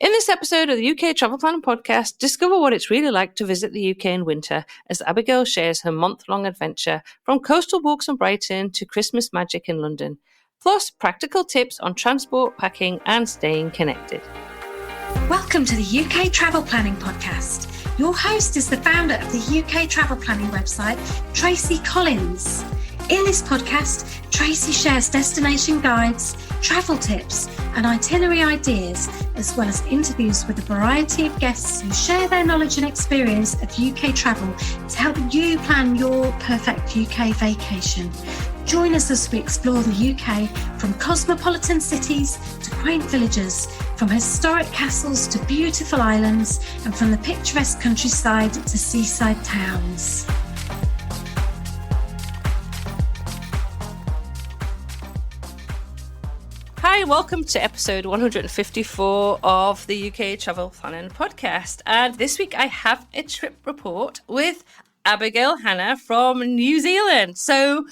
In this episode of the UK Travel Planning Podcast, discover what it's really like to visit the UK in winter as Abigail shares her month-long adventure from coastal walks in Brighton to Christmas magic in London, plus practical tips on transport, packing and staying connected. Welcome to the UK Travel Planning Podcast. Your host is the founder of the UK Travel Planning website, Tracy Collins. In this podcast, Tracy shares destination guides, travel tips and itinerary ideas, as well as interviews with a variety of guests who share their knowledge and experience of UK travel to help you plan your perfect UK vacation. Join us as we explore the UK from cosmopolitan cities to quaint villages, from historic castles to beautiful islands, and from the picturesque countryside to seaside towns. Hi, welcome to episode 154 of the UK Travel Planning Podcast. And this week I have a trip report with Abigail Hannah from New Zealand. So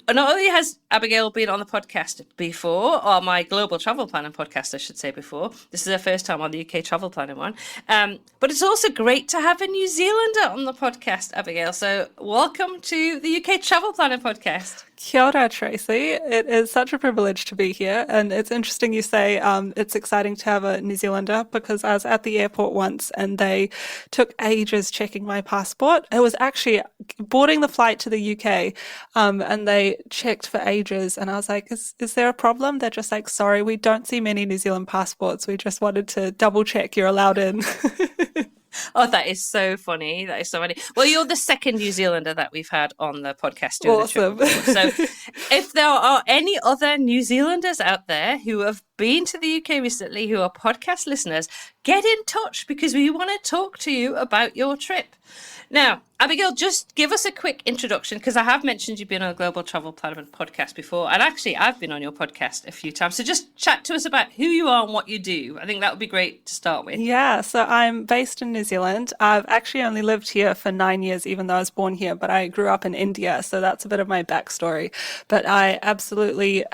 not only has Abigail been on the podcast before, or my Global Travel Planning podcast, I should say before. This is her first time on the UK Travel Planning one. But it's also great to have a New Zealander on the podcast, Abigail. So welcome to the UK Travel Planning Podcast. Kia ora, Tracy. It is such a privilege to be here. And it's interesting you say it's exciting to have a New Zealander, because I was at the airport once and they took ages checking my passport. It was actually boarding the flight to the UK and they checked for ages. And I was like, is there a problem? They're just like, sorry, we don't see many New Zealand passports. We just wanted to double check you're allowed in. Oh, that is so funny. That is so funny. Well, you're the second New Zealander that we've had on the podcast. Awesome. So if there are any other New Zealanders out there who have been to the UK recently, who are podcast listeners, get in touch because we want to talk to you about your trip. Now, Abigail, just give us a quick introduction, because I have mentioned you've been on a Global Travel Planning podcast before, and actually I've been on your podcast a few times. So just chat to us about who you are and what you do. I think that would be great to start with. Yeah, so I'm based in New Zealand. I've actually only lived here for 9 years, even though I was born here, but I grew up in India, so that's a bit of my backstory. But I absolutely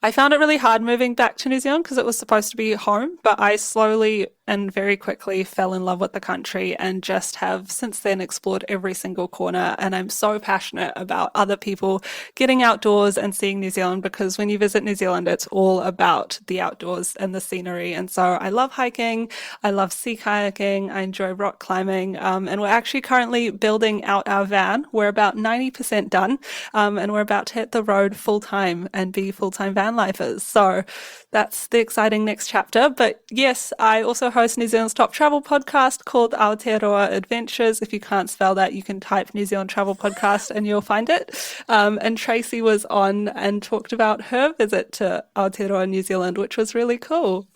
I found it really hard moving back to New Zealand because it was supposed to be home, but I slowly and very quickly fell in love with the country and just have since then explored every single corner. And I'm so passionate about other people getting outdoors and seeing New Zealand, because when you visit New Zealand, it's all about the outdoors and the scenery. And so I love hiking, I love sea kayaking, I enjoy rock climbing, and we're actually currently building out our van. We're about 90% done, and we're about to hit the road full time and be full-time van lifers. So that's the exciting next chapter. But yes, I also host New Zealand's top travel podcast called Aotearoa Adventures. If you can't spell that, you can type New Zealand Travel Podcast and you'll find it. And Tracy was on and talked about her visit to Aotearoa, New Zealand, which was really cool.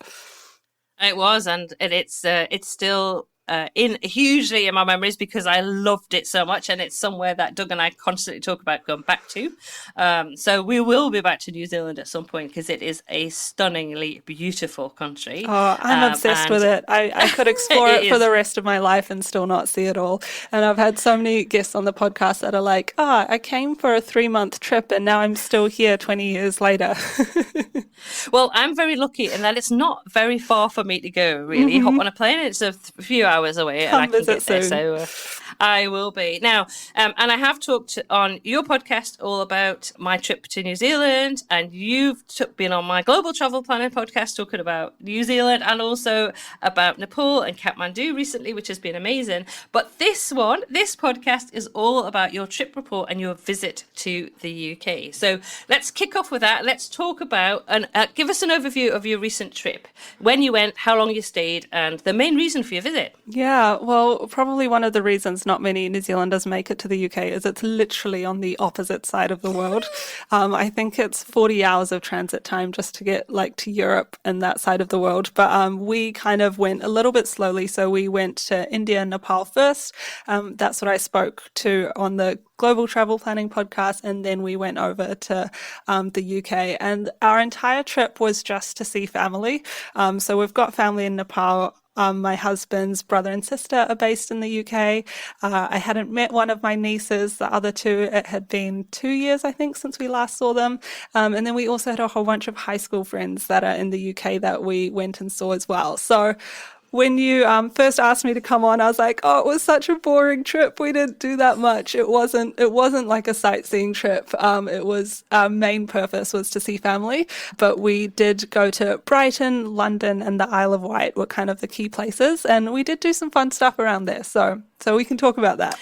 It was, and it's still in hugely in my memories because I loved it so much, and it's somewhere that Doug and I constantly talk about going back to. So we will be back to New Zealand at some point because it is a stunningly beautiful country. Oh, I'm obsessed with it. I could explore it for the rest of my life and still not see it all. And I've had so many guests on the podcast that are like, I came for a 3-month trip and now I'm still here 20 years later. Well, I'm very lucky in that it's not very far for me to go, really. Hop on a plane, it's a few hours away and I can get there. So I will be. Now, and I have talked on your podcast all about my trip to New Zealand, and you've been on my Global Travel Planning podcast talking about New Zealand and also about Nepal and Kathmandu recently, which has been amazing. But this podcast is all about your trip report and your visit to the UK. So let's kick off with that. Let's talk about and give us an overview of your recent trip, when you went, how long you stayed, and the main reason for your visit. Yeah, well, probably one of the reasons not many New Zealanders make it to the UK is it's literally on the opposite side of the world. I think it's 40 hours of transit time just to get to Europe and that side of the world. But we kind of went a little bit slowly. So we went to India and Nepal first. That's what I spoke to on the Global Travel Planning podcast, and then we went over to the UK, and our entire trip was just to see family. So we've got family in Nepal. My husband's brother and sister are based in the UK. I hadn't met one of my nieces. The other two, it had been 2 years, I think, since we last saw them. And then we also had a whole bunch of high school friends that are in the UK that we went and saw as well. So when you first asked me to come on, I was like, oh, it was such a boring trip. We didn't do that much. It wasn't like a sightseeing trip. It was, our main purpose was to see family, but we did go to Brighton, London, and the Isle of Wight were kind of the key places. And we did do some fun stuff around there. So we can talk about that.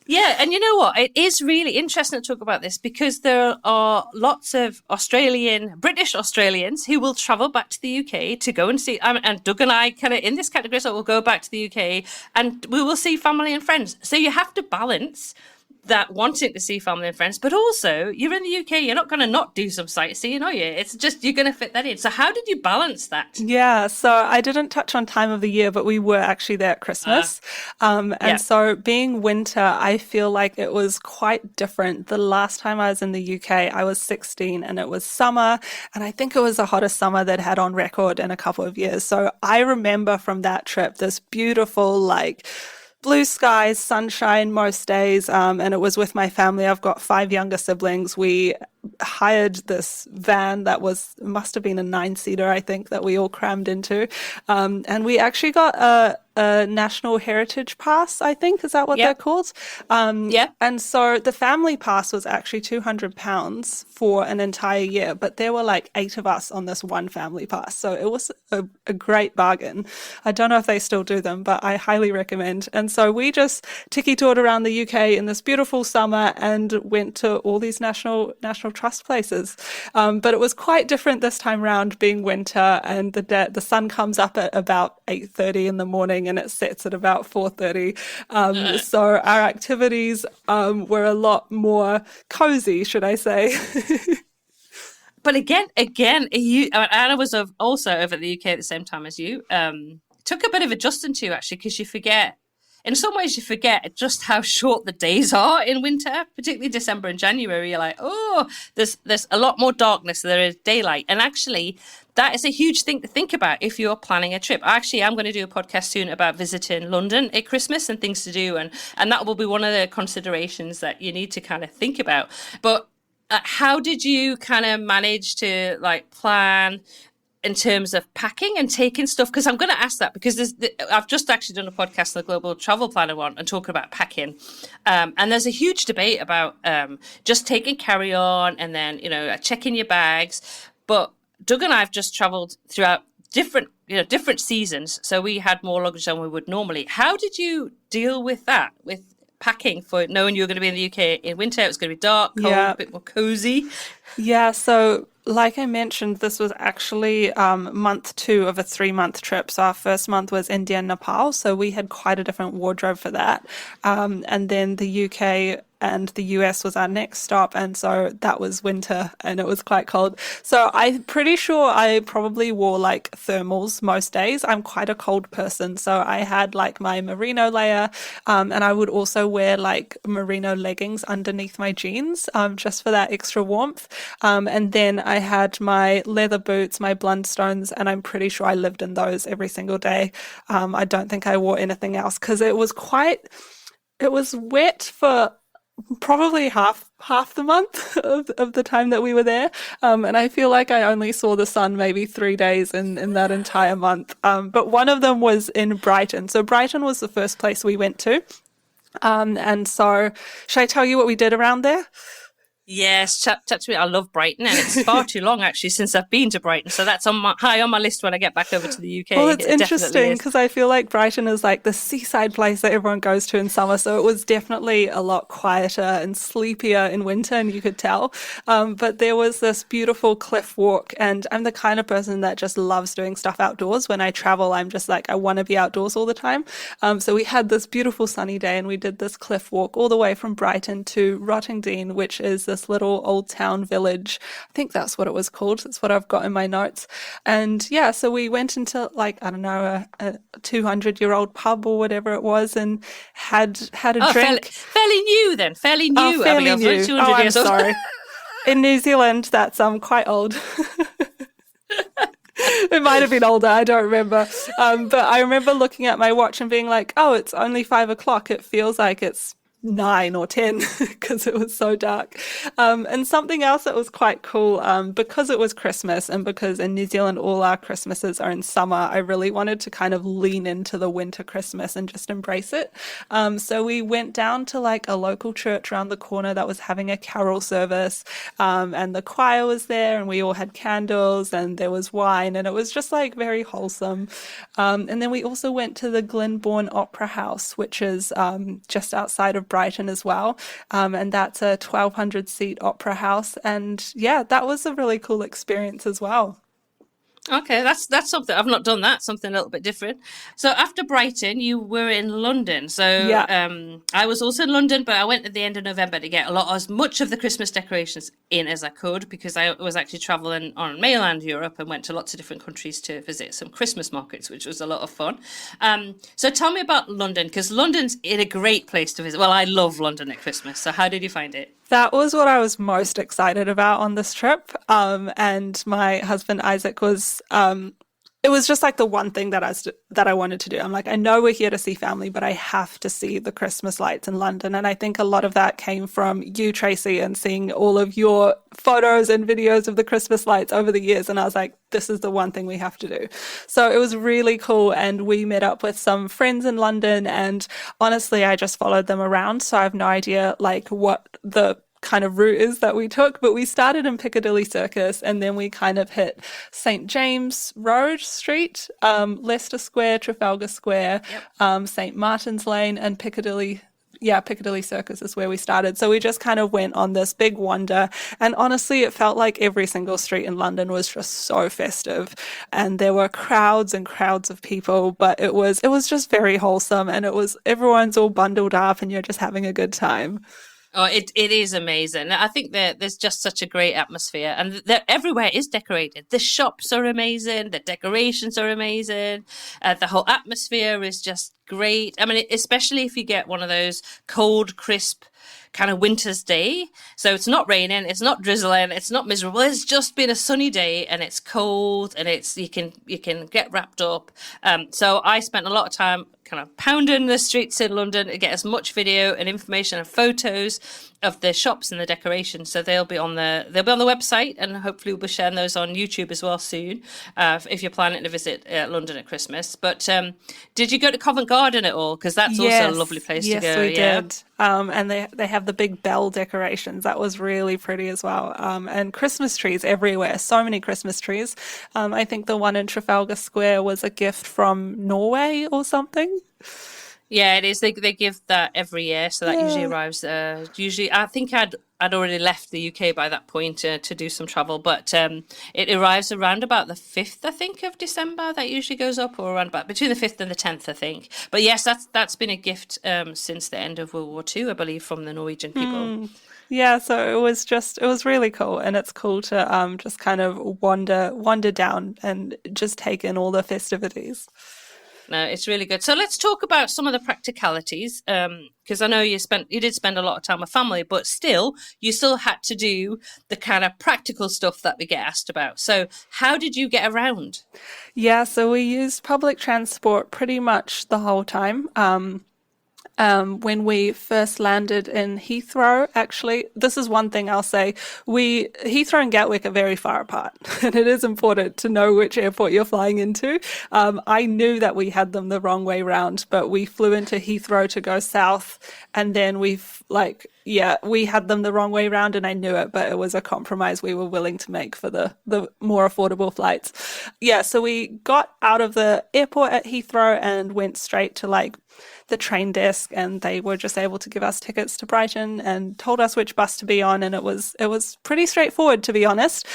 Yeah, and you know what? It is really interesting to talk about this because there are lots of British Australians who will travel back to the UK to go and see, and Doug and I kind of in this category, so we'll go back to the UK and we will see family and friends. So you have to balance that wanting to see family and friends, but also you're in the UK, you're not going to not do some sightseeing, are you? It's just, you're going to fit that in. So how did you balance that? Yeah, so I didn't touch on time of the year, but we were actually there at Christmas. So being winter, I feel like it was quite different. The last time I was in the UK, I was 16 and it was summer. And I think it was the hottest summer they'd had on record in a couple of years. So I remember from that trip, this beautiful, like, blue skies, sunshine most days, and it was with my family. I've got 5 younger siblings. We hired this van that must have been a 9-seater, I think, that we all crammed into. And we actually got a National Heritage Pass, I think. Is that what they're called? And so the family pass was actually £200 for an entire year, but there were like 8 of us on this one family pass. So it was a great bargain. I don't know if they still do them, but I highly recommend. And so we just tiki-toured around the UK in this beautiful summer and went to all these national trust places. But it was quite different this time round, being winter, and the sun comes up at about 8:30 in the morning and it sets at about 4:30. So our activities were a lot more cozy, should I say. But again, Anna was also over at the UK at the same time as you. Took a bit of adjusting to, actually, because you forget. In some ways, you forget just how short the days are in winter, particularly December and January. You're like, oh, there's a lot more darkness. There is daylight. And actually, that is a huge thing to think about if you're planning a trip. Actually, I'm going to do a podcast soon about visiting London at Christmas and things to do. And that will be one of the considerations that you need to kind of think about. But how did you kind of manage to like plan in terms of packing and taking stuff? Because I'm going to ask that because I've just actually done a podcast on the Global Travel Planner one and talking about packing. And there's a huge debate about just taking carry-on and then, checking your bags. But Doug and I have just travelled throughout different seasons. So we had more luggage than we would normally. How did you deal with that, with packing, for knowing you were going to be in the UK in winter? It was going to be dark, cold, a bit more cozy. Yeah, so like I mentioned, this was actually month 2 of a 3-month trip. So our first month was India and Nepal. So we had quite a different wardrobe for that. And then the UK and the US was our next stop. And so that was winter and it was quite cold. So I'm pretty sure I probably wore like thermals most days. I'm quite a cold person. So I had like my merino layer, and I would also wear like merino leggings underneath my jeans, just for that extra warmth. And then I had my leather boots, my Blundstones, and I'm pretty sure I lived in those every single day. I don't think I wore anything else because it was wet for probably half the month of the time that we were there. And I feel like I only saw the sun maybe 3 days in that entire month. But one of them was in Brighton. So Brighton was the first place we went to. And so should I tell you what we did around there? Yes, chat to me. I love Brighton, and it's far too long actually since I've been to Brighton. So that's high on my list when I get back over to the UK. Well, it's interesting because I feel like Brighton is like the seaside place that everyone goes to in summer. So it was definitely a lot quieter and sleepier in winter, and you could tell. But there was this beautiful cliff walk, and I'm the kind of person that just loves doing stuff outdoors. When I travel, I'm just like, I want to be outdoors all the time. So we had this beautiful sunny day, and we did this cliff walk all the way from Brighton to Rottingdean, which is this little old town village. I think that's what it was called. That's what I've got in my notes. And yeah, so we went into like, I don't know, a 200-year-old pub or whatever it was, and had a drink. Fairly new then. Fairly new. Fairly new. 200 I'm years old. sorry. In New Zealand, that's quite old. It might have been older. I don't remember. But I remember looking at my watch and being like, oh, it's only 5 o'clock. It feels like it's 9 or 10 because it was so dark. And something else that was quite cool, because it was Christmas and because in New Zealand all our Christmases are in summer, I really wanted to kind of lean into the winter Christmas and just embrace it. So we went down to like a local church around the corner that was having a carol service, and the choir was there and we all had candles and there was wine and it was just like very wholesome. And then we also went to the Glenbourne Opera House, which is just outside of Brighton as well. And that's a 1,200 seat opera house. And yeah, that was a really cool experience as well. Okay, that's something. I've not done that, something a little bit different. So after Brighton, you were in London. So I was also in London, but I went at the end of November to get as much of the Christmas decorations in as I could, because I was actually traveling on mainland Europe and went to lots of different countries to visit some Christmas markets, which was a lot of fun. So tell me about London, because London's in a great place to visit. Well, I love London at Christmas. So how did you find it? That was what I was most excited about on this trip. And my husband, Isaac, it was just like the one thing that I wanted to do. I'm like, I know we're here to see family, but I have to see the Christmas lights in London. And I think a lot of that came from you, Tracy, and seeing all of your photos and videos of the Christmas lights over the years. And I was like, this is the one thing we have to do. So it was really cool. And we met up with some friends in London. And honestly, I just followed them around. So I have no idea like what the kind of route is that we took, but we started in Piccadilly Circus and then we kind of hit St. James Road Street, Leicester Square, Trafalgar Square, St. Martin's Lane, and Piccadilly Circus is where we started. So we just kind of went on this big wander. And honestly, it felt like every single street in London was just so festive. And there were crowds and crowds of people, but it was just very wholesome. And everyone's all bundled up and you're just having a good time. Oh, it is amazing. I think that there's just such a great atmosphere, and everywhere is decorated. The shops are amazing. The decorations are amazing. The whole atmosphere is just great. I mean, especially if you get one of those cold, crisp kind of winter's day. So it's not raining, it's not drizzling, it's not miserable. It's just been a sunny day and it's cold and you can get wrapped up. So I spent a lot of time kind of pounding the streets in London to get as much video and information and photos of the shops and the decorations. So they'll be on the website, and hopefully we'll be sharing those on YouTube as well soon, if you're planning to visit London at Christmas. But did you go to Covent Garden at all? Because that's also a lovely place to go. Yes, we did. And they have the big bell decorations. That was really pretty as well. And Christmas trees everywhere. So many Christmas trees. I think the one in Trafalgar Square was a gift from Norway or something. Yeah, it is. They give that every year, so that usually arrives. Usually, I think I'd already left the UK by that point to do some travel, but it arrives around about the 5th, I think, of December. That usually goes up, or around about between the 5th and the 10th, I think. But yes, that's been a gift since the end of World War II, I believe, from the Norwegian people. Yeah, so it was really cool, and it's cool to just kind of wander down and just take in all the festivities. No, it's really good. So let's talk about some of the practicalities, because I know you did spend a lot of time with family, but you still had to do the kind of practical stuff that we get asked about. So how did you get around? Yeah, so we used public transport pretty much the whole time. When we first landed in Heathrow, actually, this is one thing I'll say. Heathrow and Gatwick are very far apart, and it is important to know which airport you're flying into. I knew that we had them the wrong way round, but we flew into Heathrow to go south, and then we had them the wrong way round, and I knew it, but it was a compromise we were willing to make for the more affordable flights. Yeah, so we got out of the airport at Heathrow and went straight to the train desk, and they were just able to give us tickets to Brighton and told us which bus to be on, and it was pretty straightforward, to be honest.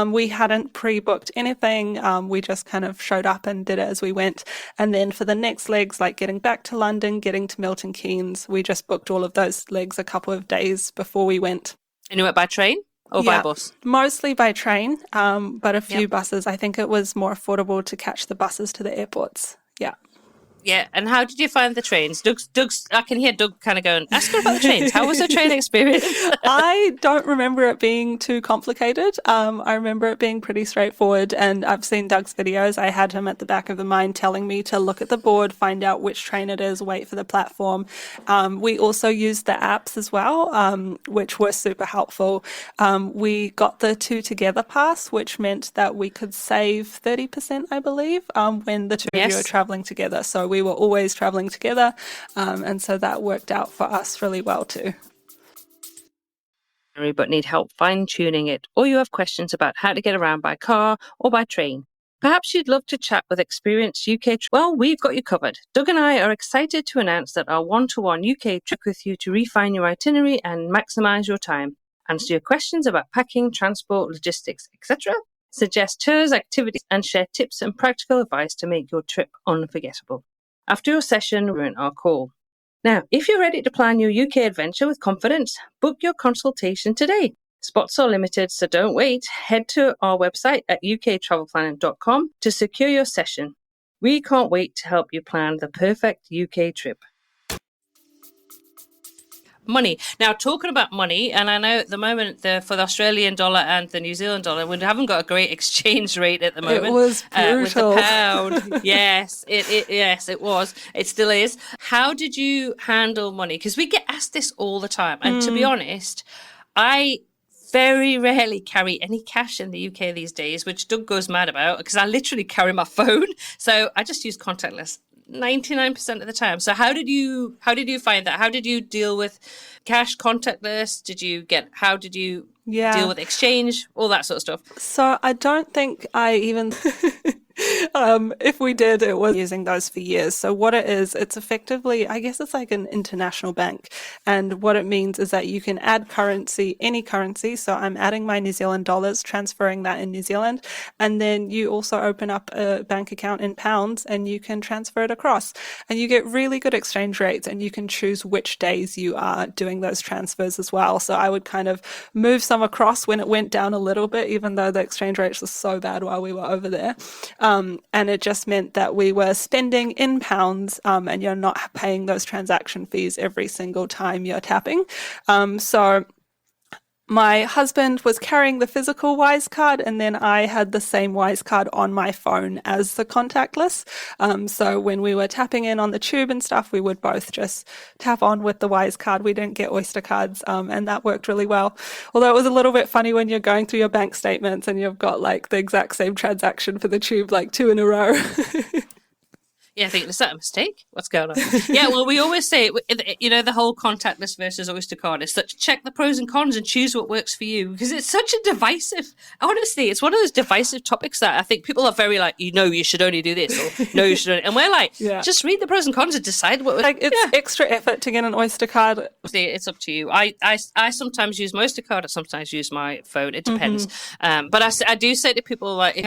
We hadn't pre-booked anything. We just kind of showed up and did it as we went. And then for the next legs, like getting back to London, getting to Milton Keynes, we just booked all of those legs a couple of days before we went. And you went by train or by bus? Mostly by train, but a few buses. I think it was more affordable to catch the buses to the airports. Yeah. Yeah, and how did you find the trains? Doug's. I can hear Doug kind of going, ask her about the trains. How was the train experience? I don't remember it being too complicated. I remember it being pretty straightforward, and I've seen Doug's videos. I had him at the back of the mind telling me to look at the board, find out which train it is, wait for the platform. We also used the apps as well, which were super helpful. We got the 2 together pass, which meant that we could save 30%, I believe, when the two of you are traveling together. So we were always traveling together, and so that worked out for us really well too. But need help fine-tuning it, or you have questions about how to get around by car or by train. Perhaps you'd love to chat with experienced UK. Well, we've got you covered. Doug and I are excited to announce that our one-to-one UK trip with you to refine your itinerary and maximise your time, answer your questions about packing, transport, logistics, etc., suggest tours, activities, and share tips and practical advice to make your trip unforgettable. After your session, we're in our call. Now, if you're ready to plan your UK adventure with confidence, book your consultation today. Spots are limited, so don't wait. Head to our website at uktravelplanning.com to secure your session. We can't wait to help you plan the perfect UK trip. Money. Now, talking about money, and I know at the moment for the Australian dollar and the New Zealand dollar, we haven't got a great exchange rate at the moment. It was brutal. With the pound. Yes, it was. It still is. How did you handle money? Because we get asked this all the time. And to be honest, I very rarely carry any cash in the UK these days, which Doug goes mad about because I literally carry my phone. So I just use contactless 99% of the time. So how did you find that? How did you deal with cash, contactless? How did you deal with exchange, all that sort of stuff? So I don't think I even if we did, it was using those for years. So what it is, it's effectively, I guess it's like an international bank. And what it means is that you can add currency, any currency. So I'm adding my New Zealand dollars, transferring that in New Zealand. And then you also open up a bank account in pounds and you can transfer it across. And you get really good exchange rates and you can choose which days you are doing those transfers as well. So I would kind of move some across when it went down a little bit, even though the exchange rates were so bad while we were over there. And it just meant that we were spending in pounds, and you're not paying those transaction fees every single time you're tapping. So my husband was carrying the physical Wise card, and then I had the same Wise card on my phone as the contactless. So when we were tapping in on the tube and stuff, we would both just tap on with the Wise card. We didn't get Oyster cards, and that worked really well. Although it was a little bit funny when you're going through your bank statements and you've got like the exact same transaction for the tube, like 2 in a row. Yeah, I think, is that a mistake? What's going on? Yeah, well, we always say, the whole contactless versus Oyster card is such, check the pros and cons and choose what works for you, because it's such a divisive, honestly, it's one of those divisive topics that I think people are very like, you should only do this, or no, you should only, and we're like, just read the pros and cons and decide what. Like, it's extra effort to get an Oyster card. It's up to you. I sometimes use my Oyster card, I sometimes use my phone, it depends. But I do say to people, like,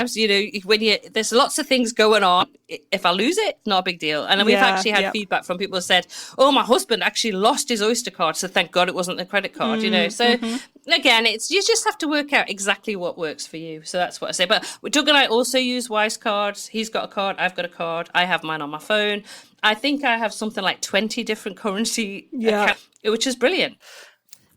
when there's lots of things going on, if I lose it, not a big deal. And then we've actually had feedback from people who said, oh, my husband actually lost his Oyster card, so thank God it wasn't the credit card, So again, you just have to work out exactly what works for you. So that's what I say. But Doug and I also use Wise cards. He's got a card, I've got a card, I have mine on my phone. I think I have something like 20 different currency accounts, which is brilliant.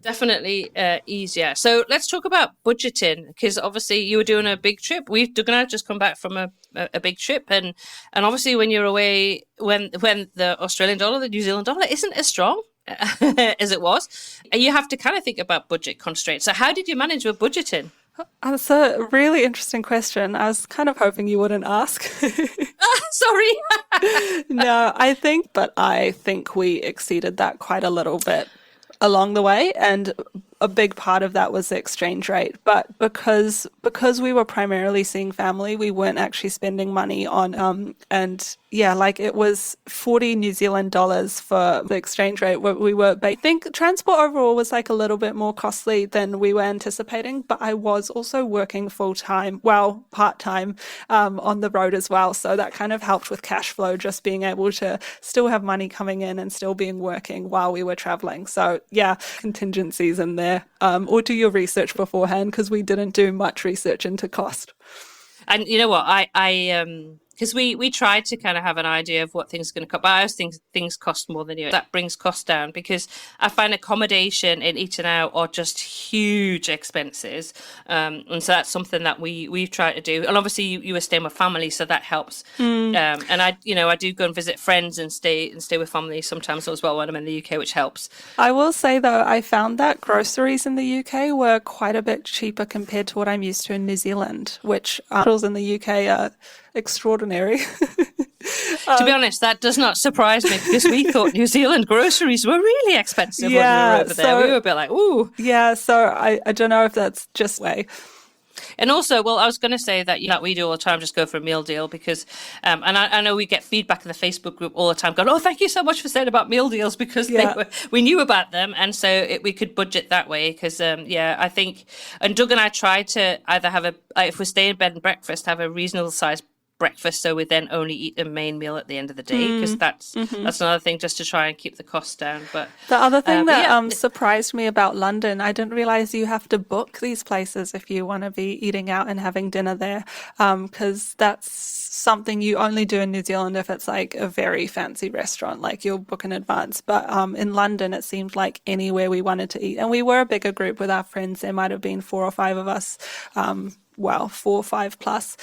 Definitely easier. So let's talk about budgeting, because obviously you were doing a big trip. Doug and I have just come back from a big trip, and obviously when you're away, when the Australian dollar, the New Zealand dollar isn't as strong as it was, and you have to kind of think about budget constraints. So how did you manage with budgeting? That's a really interesting question. I was kind of hoping you wouldn't ask. Sorry. No, I think we exceeded that quite a little bit along the way, and a big part of that was the exchange rate. But because we were primarily seeing family, we weren't actually spending money on it was 40 New Zealand dollars for the exchange rate. I think transport overall was like a little bit more costly than we were anticipating, but I was also working part-time on the road as well. So that kind of helped with cash flow, just being able to still have money coming in and still being working while we were traveling. So yeah, contingencies in there, or do your research beforehand, because we didn't do much research into cost. And you know what, I because we tried to kind of have an idea of what things are going to cost, but I always think things cost more than you. That brings costs down because I find accommodation in eating out are just huge expenses, and so that's something that we've tried to do. And obviously you were staying with family, so that helps. And I do go and visit friends and stay with family sometimes as well when I'm in the UK, which helps. I will say though, I found that groceries in the UK were quite a bit cheaper compared to what I'm used to in New Zealand, which hospitals in the UK are extraordinary. To be honest, that does not surprise me because we thought New Zealand groceries were really expensive when we were over there. We were a bit like, ooh. Yeah, so I don't know if that's just way. And also, well, I was going to say that we do all the time, just go for a meal deal because, and I know we get feedback in the Facebook group all the time going, oh, thank you so much for saying about meal deals because we knew about them. And so we could budget that way because, I think, and Doug and I tried to either have if we stay in bed and breakfast, have a reasonable size breakfast so we then only eat a main meal at the end of the day because that's another thing just to try and keep the costs down. But the other thing that surprised me about London, I didn't realize you have to book these places if you want to be eating out and having dinner there, because that's something you only do in New Zealand if it's like a very fancy restaurant, like you'll book in advance. But in London it seemed like anywhere we wanted to eat, and we were a bigger group with our friends. There might have been 4 or 5 of us, 4 or 5 plus.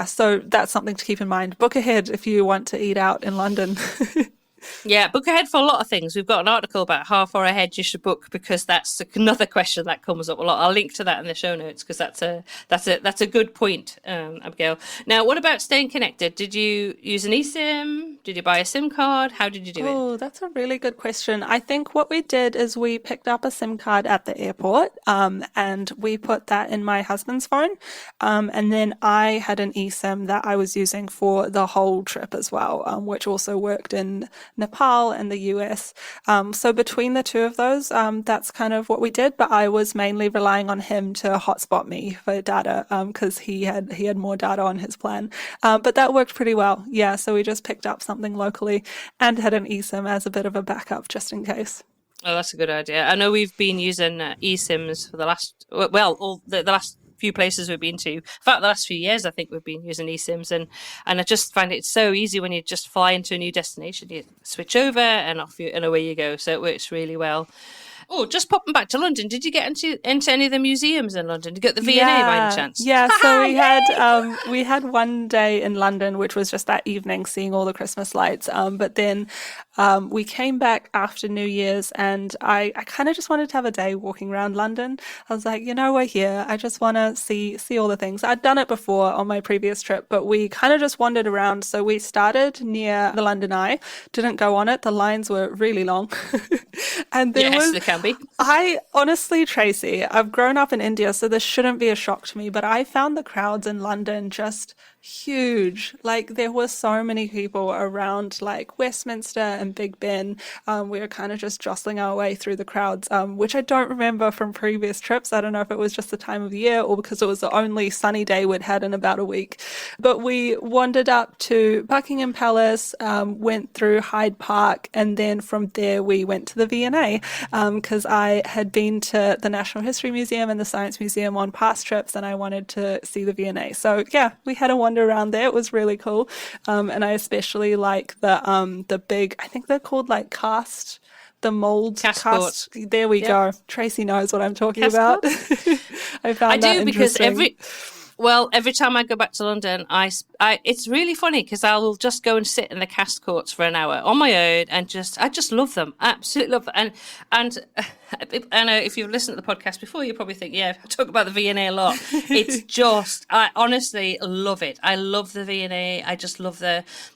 So that's something to keep in mind. Book ahead if you want to eat out in London. Yeah, book ahead for a lot of things. We've got an article about how far ahead you should book because that's another question that comes up a lot. I'll link to that in the show notes because that's a good point, Abigail. Now, what about staying connected? Did you use an eSIM? Did you buy a SIM card? How did you do it? Oh, that's a really good question. I think what we did is we picked up a SIM card at the airport, and we put that in my husband's phone, and then I had an eSIM that I was using for the whole trip as well, which also worked in Nepal and the US. So between the two of those, that's kind of what we did. But I was mainly relying on him to hotspot me for data because he had more data on his plan. But that worked pretty well. Yeah, so we just picked up something locally and had an eSIM as a bit of a backup just in case. Oh, that's a good idea. I know we've been using eSIMs for the last the last few places we've been to. In fact, the last few years, I think we've been using eSIMs, and I just find it so easy when you just fly into a new destination. You switch over and away you go. So it works really well. Oh, just popping back to London. Did you get into any of the museums in London? Did you get the V&A by any chance? Yeah, so we had one day in London, which was just that evening seeing all the Christmas lights. But then we came back after New Year's, and I kind of just wanted to have a day walking around London. I was like, we're here. I just want to see all the things. I'd done it before on my previous trip, but we kind of just wandered around. So we started near the London Eye, didn't go on it. The lines were really long. And there they can be. I honestly, Tracy, I've grown up in India, so this shouldn't be a shock to me, but I found the crowds in London just huge. Like there were so many people around like Westminster and Big Ben. We were kind of just jostling our way through the crowds, which I don't remember from previous trips. I don't know if it was just the time of year or because it was the only sunny day we'd had in about a week. But we wandered up to Buckingham Palace, went through Hyde Park, and then from there we went to the V&A because I had been to the National History Museum and the Science Museum on past trips, and I wanted to see the V&A. So yeah, we had a wander around there. It was really cool, and I especially like the big, I think they're called like the mold cast. There we go. Tracy knows what I'm talking about. I found that interesting. Because every time I go back to London, it's really funny because I'll just go and sit in the cast courts for an hour on my own and I just love them. Absolutely love them. And I know if you've listened to the podcast before, you probably think, I talk about the V&A a lot. It's just, I honestly love it. I love the V&A. I just love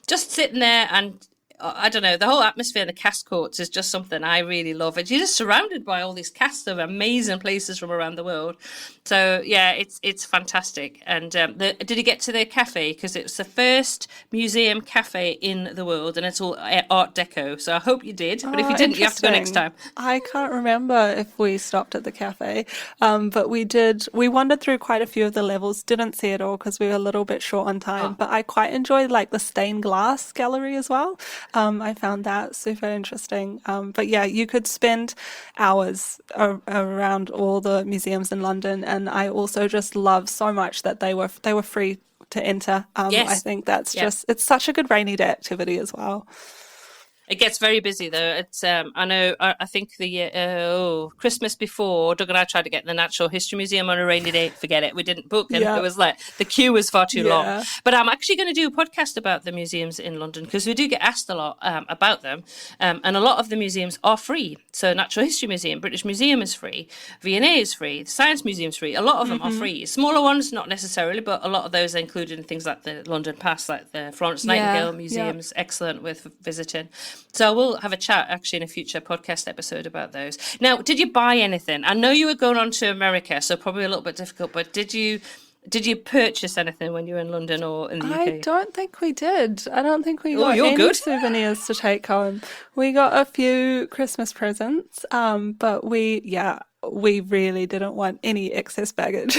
just sitting there, and I don't know, the whole atmosphere in the cast courts is just something I really love. You're just surrounded by all these casts of amazing places from around the world. So yeah, it's fantastic. And did you get to the cafe? Because it's the first museum cafe in the world, and it's all Art Deco. So I hope you did. But if you didn't, you have to go next time. I can't remember if we stopped at the cafe, but we did. We wandered through quite a few of the levels. Didn't see it all because we were a little bit short on time. But I quite enjoyed like the stained glass gallery as well. I found that super interesting. But yeah, you could spend hours around all the museums in London, and I also just love so much that they were free to enter. Yes. I think that's it's such a good rainy day activity as well. It gets very busy though. It's I know. I think the year Christmas before, Doug and I tried to get the Natural History Museum on a rainy day. Forget it. We didn't book, and it was like the queue was far too long. But I'm actually going to do a podcast about the museums in London because we do get asked a lot about them, and a lot of the museums are free. So Natural History Museum, British Museum is free, V&A is free, the Science Museum is free. A lot of them are free. Smaller ones, not necessarily, but a lot of those are included in things like the London Pass, like the Florence Nightingale Museum is excellent with visiting. So I will have a chat actually in a future podcast episode about those. Now, did you buy anything? I know you were going on to America, so probably a little bit difficult, but did you purchase anything when you were in London or in the UK? I don't think we did. I don't think we got any souvenirs to take home. We got a few Christmas presents, but we really didn't want any excess baggage.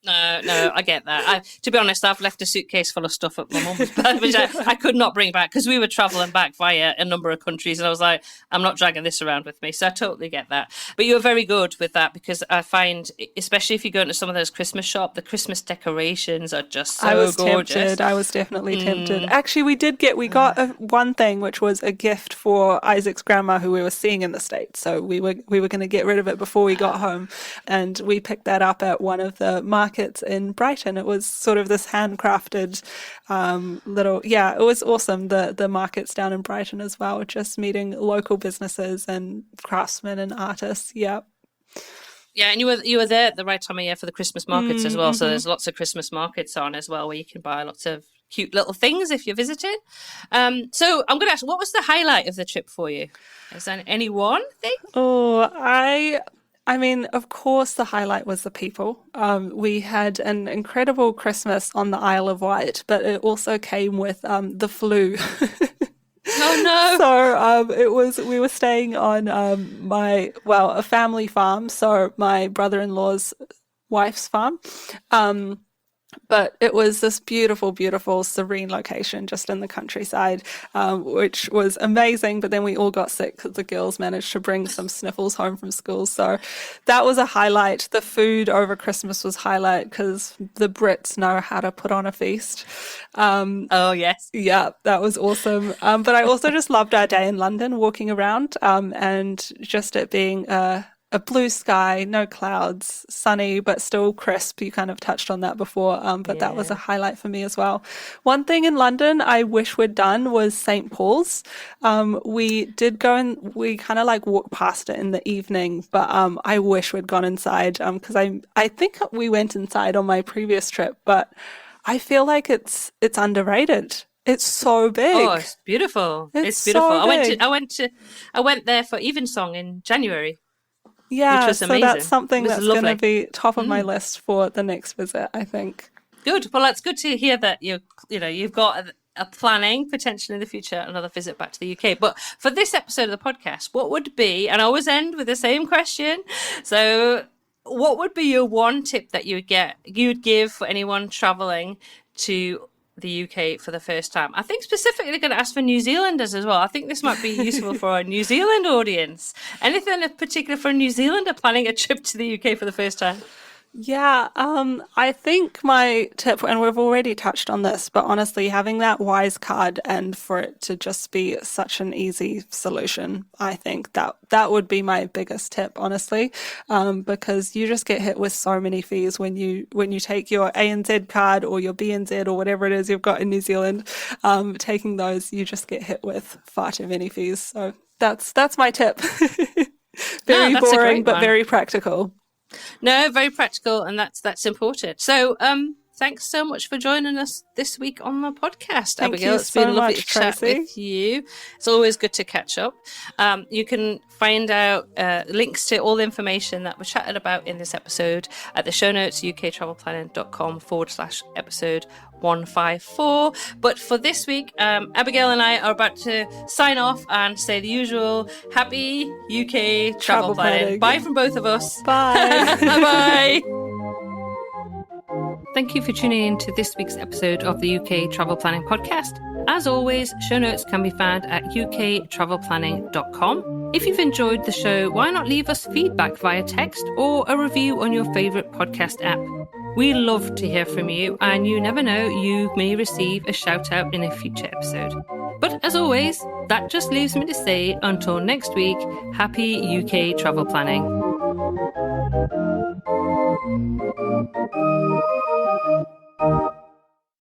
No, I get that. To be honest, I've left a suitcase full of stuff at my mum's, which I could not bring back because we were travelling back via a number of countries, and I was like, I'm not dragging this around with me. So I totally get that. But you were very good with that because I find, especially if you go into some of those Christmas shops, the Christmas decorations are just so gorgeous. Tempted. I was definitely tempted. Actually, we got one thing, which was a gift for Isaac's grandma, who we were seeing in the States. So we were going to get rid of it before we got home, and we picked that up at one of the markets in Brighton. It was sort of this handcrafted it was awesome. The markets down in Brighton as well, just meeting local businesses and craftsmen and artists. Yeah, and you were there at the right time of year for the Christmas markets as well. So there's lots of Christmas markets on as well where you can buy lots of cute little things if you're visiting. So I'm going to ask, what was the highlight of the trip for you? Is there any one thing? I mean, of course, the highlight was the people. We had an incredible Christmas on the Isle of Wight, but it also came with the flu. Oh no! So we were staying on a family farm, so my brother-in-law's wife's farm. But it was this beautiful, beautiful, serene location just in the countryside, which was amazing. But then we all got sick because the girls managed to bring some sniffles home from school. So that was a highlight. The food over Christmas was highlight because the Brits know how to put on a feast. Oh, yes. Yeah, that was awesome. But I also just loved our day in London, walking around and just it being a blue sky, no clouds, sunny, but still crisp. You kind of touched on that before, but that was a highlight for me as well. One thing in London I wish we'd done was St. Paul's. We did go and we kind of like walked past it in the evening, but I wish we'd gone inside because I think we went inside on my previous trip, but I feel like it's underrated. It's so big. Oh, it's beautiful. It's beautiful. So I went there for Evensong in January. Yeah, which was amazing. So that's something that's going to be top of my list for the next visit, I think. Good. Well, it's good to hear that you've got a planning potentially in the future another visit back to the UK. But for this episode of the podcast, what would be, and I always end with the same question. So, what would be your one tip that you'd give for anyone traveling to the UK for the first time? I think specifically going to ask for New Zealanders as well. I think this might be useful for our New Zealand audience. Anything in particular for a New Zealander planning a trip to the UK for the first time? Yeah, I think my tip, and we've already touched on this, but honestly, having that Wise card and for it to just be such an easy solution, I think that would be my biggest tip, honestly, because you just get hit with so many fees when you take your ANZ card or your BNZ or whatever it is you've got in New Zealand. Taking those, you just get hit with far too many fees. So that's my tip. Very boring, but very practical. No, very practical, and that's important. So, thanks so much for joining us this week on the podcast, Abigail. It's been lovely to chat with you. It's always good to catch up. You can find out links to all the information that we chatted about in this episode at the show notes, uktravelplanning.com/episode 154. But for this week, Abigail and I are about to sign off and say the usual happy UK travel planning. Bye from both of us. Bye. Bye-bye. Thank you for tuning in to this week's episode of the UK Travel Planning Podcast. As always, show notes can be found at uktravelplanning.com. If you've enjoyed the show, why not leave us feedback via text or a review on your favourite podcast app? We love to hear from you, and you never know, you may receive a shout out in a future episode. But as always, that just leaves me to say, until next week, happy UK travel planning.